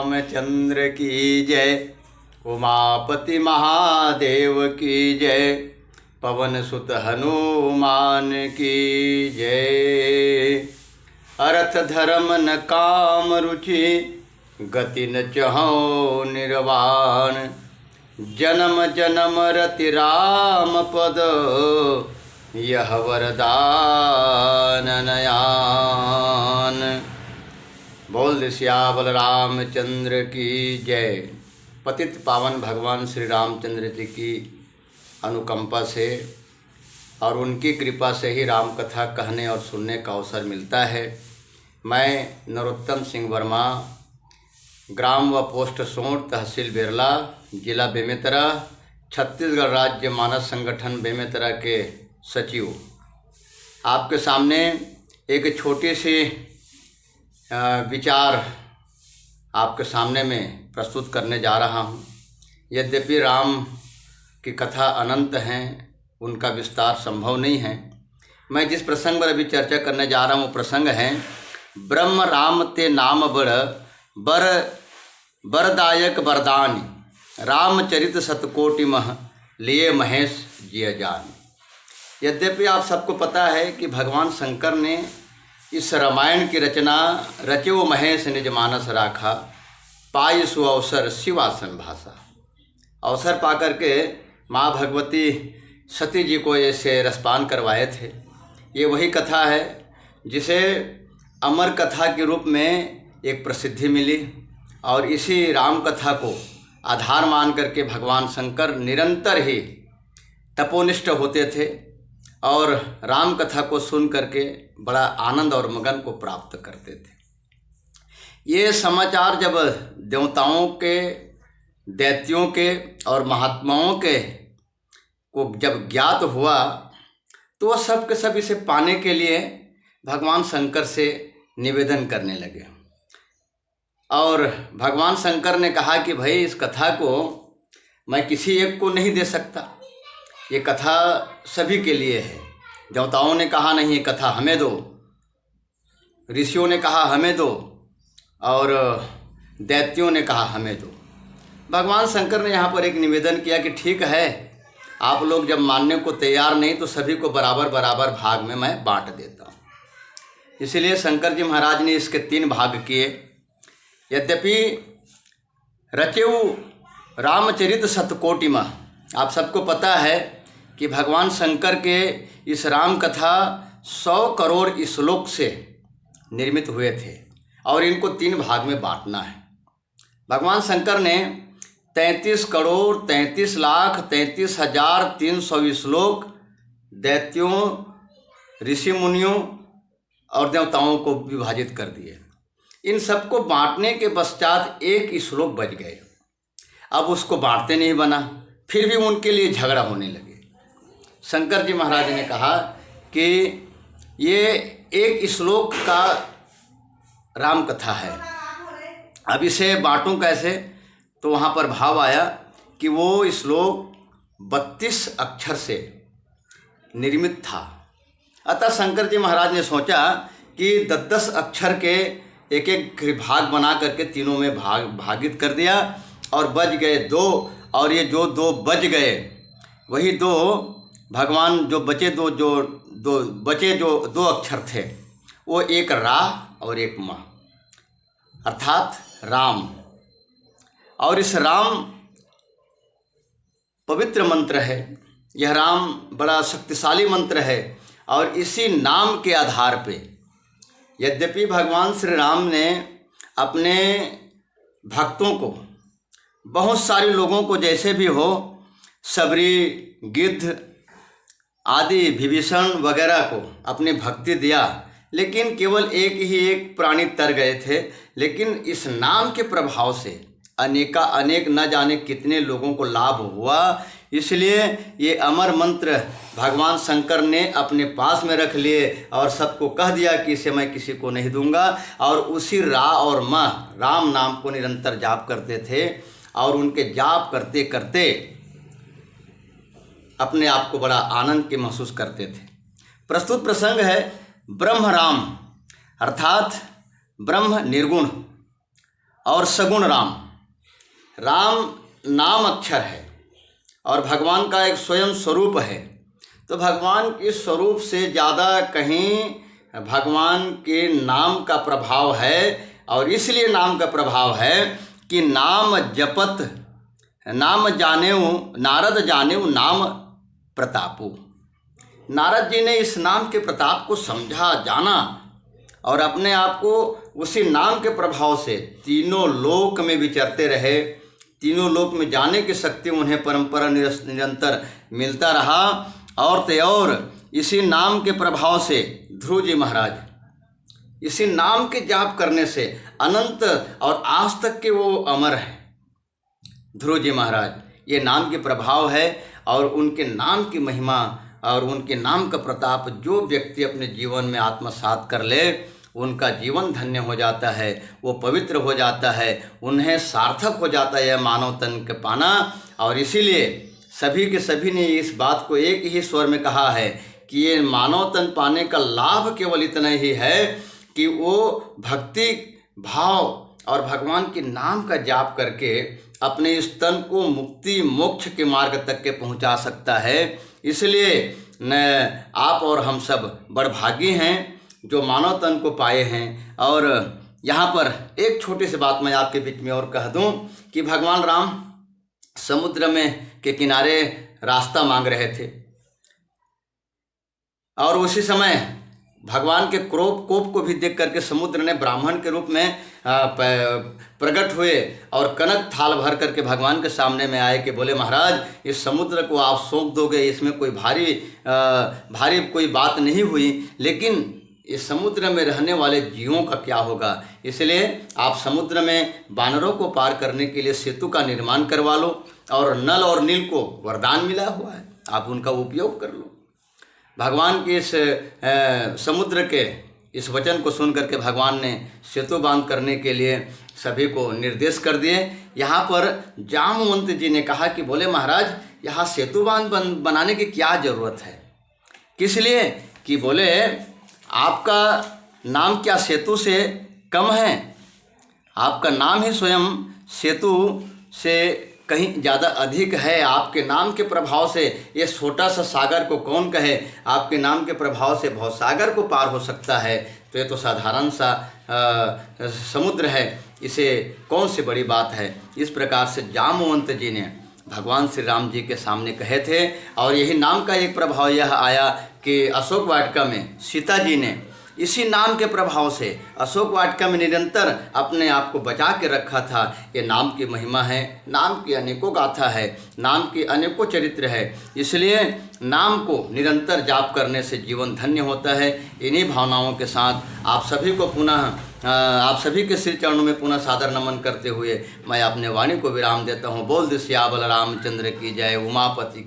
रामचंद्र की जय, उमापति महादेव की जय, पवन सुत हनुमान की जय। अर्थ धर्म न काम रुचि, गति न चहौ निर्वाण, जन्म जन्म रति राम पद, यह वरदान नयान। बोल सियावल रामचंद्र की जय। पतित पावन भगवान श्री रामचंद्र जी की अनुकंपा से और उनकी कृपा से ही राम कथा कहने और सुनने का अवसर मिलता है। मैं नरोत्तम सिंह वर्मा, ग्राम व पोस्ट सोंठ, तहसील बिरला, जिला बेमेतरा, छत्तीसगढ़ राज्य मानस संगठन बेमेतरा के सचिव, आपके सामने एक छोटी सी विचार आपके सामने में प्रस्तुत करने जा रहा हूँ। यद्यपि राम की कथा अनंत हैं, उनका विस्तार संभव नहीं है। मैं जिस प्रसंग पर अभी चर्चा करने जा रहा हूँ वो प्रसंग है ब्रह्म राम ते नाम बर बरदायक वरदान, रामचरित शतकोटि मह लिए महेश जिय जान। यद्यपि आप सबको पता है कि भगवान शंकर ने इस रामायण की रचना रचो महेश निज मानस राखा, पाई सु अवसर शिवासन भाषा। अवसर पा करके माँ भगवती सती जी को ऐसे रसपान करवाए थे। ये वही कथा है जिसे अमर कथा के रूप में एक प्रसिद्धि मिली और इसी राम कथा को आधार मान करके भगवान शंकर निरंतर ही तपोनिष्ठ होते थे और राम कथा को सुन करके बड़ा आनंद और मगन को प्राप्त करते थे। ये समाचार जब देवताओं के, दैत्यों के और महात्माओं के को जब ज्ञात हुआ तो वह सब के सब इसे पाने के लिए भगवान शंकर से निवेदन करने लगे। और भगवान शंकर ने कहा कि भाई इस कथा को मैं किसी एक को नहीं दे सकता, ये कथा सभी के लिए है। देवताओं ने कहा नहीं, ये कथा हमें दो, ऋषियों ने कहा हमें दो और दैत्यों ने कहा हमें दो। भगवान शंकर ने यहाँ पर एक निवेदन किया कि ठीक है, आप लोग जब मानने को तैयार नहीं तो सभी को बराबर बराबर भाग में मैं बांट देता हूँ। इसीलिए शंकर जी महाराज ने इसके 3 भाग किए। यद्यपि रचेऊ रामचरित शतकोटि मह, आप सबको पता है कि भगवान शंकर के इस राम कथा 100 करोड़ श्लोक से निर्मित हुए थे और इनको 3 भाग में बांटना है। भगवान शंकर ने 33 करोड़ 33 लाख 33,300 श्लोक दैत्यों, ऋषि मुनियों और देवताओं को विभाजित कर दिए। इन सबको बांटने के पश्चात एक श्लोक बच गए। अब उसको बांटते नहीं बना, फिर भी उनके लिए झगड़ा होने लगे। शंकर जी महाराज ने कहा कि ये एक श्लोक का राम कथा है, अब इसे बांटूं कैसे। तो वहाँ पर भाव आया कि वो श्लोक 32 अक्षर से निर्मित था। अतः शंकर जी महाराज ने सोचा कि 10-10 अक्षर के एक एक भाग बना करके तीनों में भागित कर दिया और बच गए 2। और ये जो 2 बच गए वही 2 भगवान जो बचे जो 2 अक्षर थे वो एक रा और एक मा, अर्थात राम। और इस राम पवित्र मंत्र है, यह राम बड़ा शक्तिशाली मंत्र है। और इसी नाम के आधार पे यद्यपि भगवान श्री राम ने अपने भक्तों को, बहुत सारे लोगों को जैसे भी हो, सबरी, गिद्ध आदि विभीषण वगैरह को अपनी भक्ति दिया, लेकिन केवल एक प्राणी तर गए थे। लेकिन इस नाम के प्रभाव से अनेक न जाने कितने लोगों को लाभ हुआ। इसलिए ये अमर मंत्र भगवान शंकर ने अपने पास में रख लिए और सबको कह दिया कि इसे मैं किसी को नहीं दूंगा। और उसी रा और म राम नाम को निरंतर जाप करते थे और उनके जाप करते करते अपने आप को बड़ा आनंद के महसूस करते थे। प्रस्तुत प्रसंग है ब्रह्म राम, अर्थात ब्रह्म निर्गुण और सगुण राम। राम नाम अक्षर है और भगवान का एक स्वयं स्वरूप है। तो भगवान के स्वरूप से ज़्यादा कहीं भगवान के नाम का प्रभाव है। और इसलिए नाम का प्रभाव है कि नाम जपत नाम जानेऊ नारद जानेऊ नाम प्रतापू। नारद जी ने इस नाम के प्रताप को समझा, जाना और अपने आप को उसी नाम के प्रभाव से तीनों लोक में विचरते रहे। तीनों लोक में जाने की शक्ति उन्हें परंपरा निरंतर मिलता रहा। और तो और इसी नाम के प्रभाव से ध्रुव जी महाराज, इसी नाम के जाप करने से अनंत और आज तक के वो अमर हैं। ध्रुव जी महाराज, ये नाम के प्रभाव है और उनके नाम की महिमा और उनके नाम का प्रताप जो व्यक्ति अपने जीवन में आत्मसात कर ले, उनका जीवन धन्य हो जाता है, वो पवित्र हो जाता है, उन्हें सार्थक हो जाता है यह मानव तन के पाना। और इसीलिए सभी के सभी ने इस बात को एक ही स्वर में कहा है कि ये मानव तन पाने का लाभ केवल इतना ही है कि वो भक्ति भाव और भगवान के नाम का जाप करके अपने इस तन को मुक्ति मोक्ष के मार्ग तक के पहुंचा सकता है। इसलिए न आप और हम सब बड़भागी हैं जो मानव तन को पाए हैं। और यहाँ पर एक छोटी सी बात मैं आपके बीच में और कह दूं कि भगवान राम समुद्र में के किनारे रास्ता मांग रहे थे और उसी समय भगवान के कोप को भी देख करके समुद्र ने ब्राह्मण के रूप में प्रकट हुए और कनक थाल भर करके भगवान के सामने में आए कि बोले महाराज, इस समुद्र को आप सौंप दोगे, इसमें कोई भारी कोई बात नहीं हुई, लेकिन इस समुद्र में रहने वाले जीवों का क्या होगा। इसलिए आप समुद्र में वानरों को पार करने के लिए सेतु का निर्माण करवा लो और नल और नील को वरदान मिला हुआ है, आप उनका उपयोग कर लो। भगवान के इस समुद्र के इस वचन को सुन करके भगवान ने सेतु बांध करने के लिए सभी को निर्देश कर दिए। यहाँ पर जामवंत जी ने कहा कि बोले महाराज, यहाँ सेतु बांध बनाने की क्या ज़रूरत है। किस लिए कि बोले आपका नाम क्या सेतु से कम है, आपका नाम ही स्वयं सेतु से कहीं ज़्यादा अधिक है। आपके नाम के प्रभाव से ये छोटा सा सागर को कौन कहे, आपके नाम के प्रभाव से बहुत सागर को पार हो सकता है। तो ये तो साधारण सा समुद्र है, इसे कौन सी बड़ी बात है। इस प्रकार से जामवंत जी ने भगवान श्री राम जी के सामने कहे थे। और यही नाम का एक प्रभाव यह आया कि अशोक वाटिका में सीता जी ने इसी नाम के प्रभाव से अशोक वाटिका में निरंतर अपने आप को बचा के रखा था। ये नाम की महिमा है, नाम की अनेकों गाथा है, नाम के अनेकों चरित्र है। इसलिए नाम को निरंतर जाप करने से जीवन धन्य होता है। इन्हीं भावनाओं के साथ आप सभी को पुनः आप सभी के श्री चरणों में पुनः सादर नमन करते हुए मैं अपने वाणी को विराम देता हूँ। बोल दे सियावल रामचंद्र की जय, उमापति।